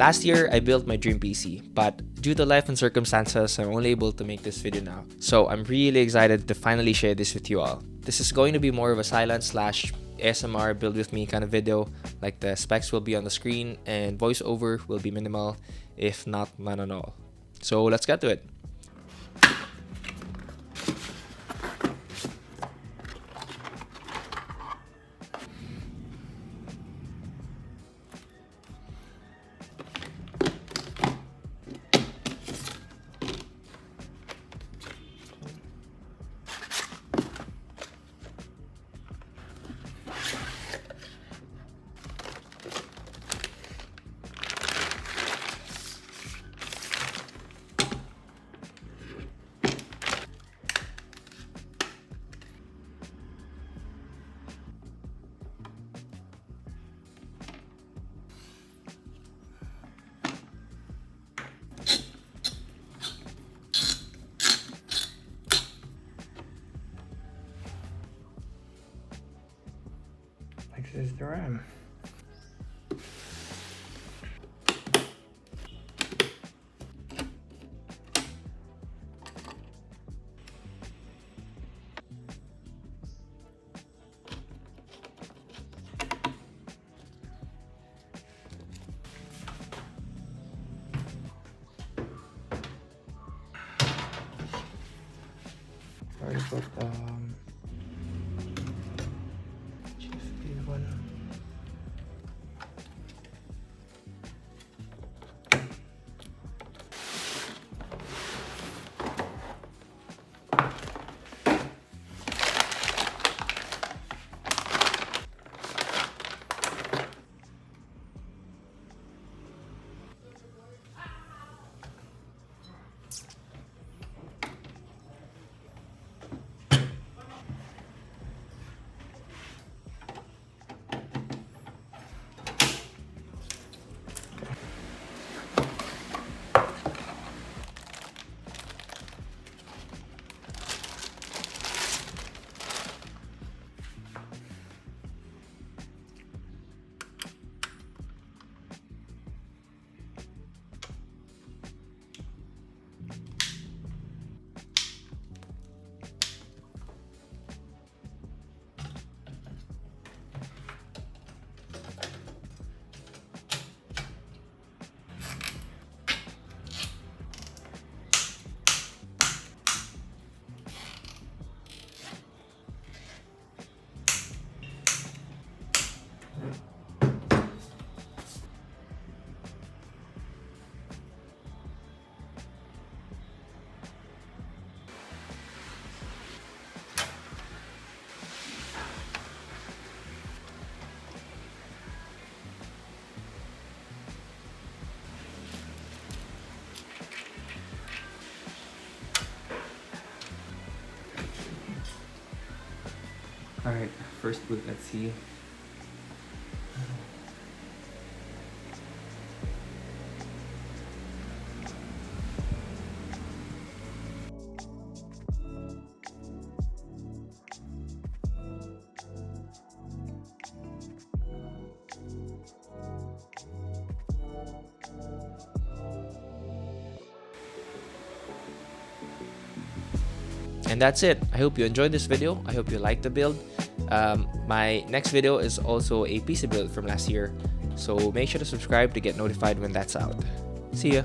Last year, I built my dream PC, but due to life and circumstances, I'm only able to make this video now. So I'm really excited to finally share this with you all. This is going to be more of a silent / ASMR build with me kind of video. Like the specs will be on the screen and voiceover will be minimal, if not none at all. So let's get to it. This is the RAM. Already put Alright, first boot, let's see. And that's it. I hope you enjoyed this video. I hope you liked the build. My next video is also a PC build from last year, so make sure to subscribe to get notified when that's out. See ya!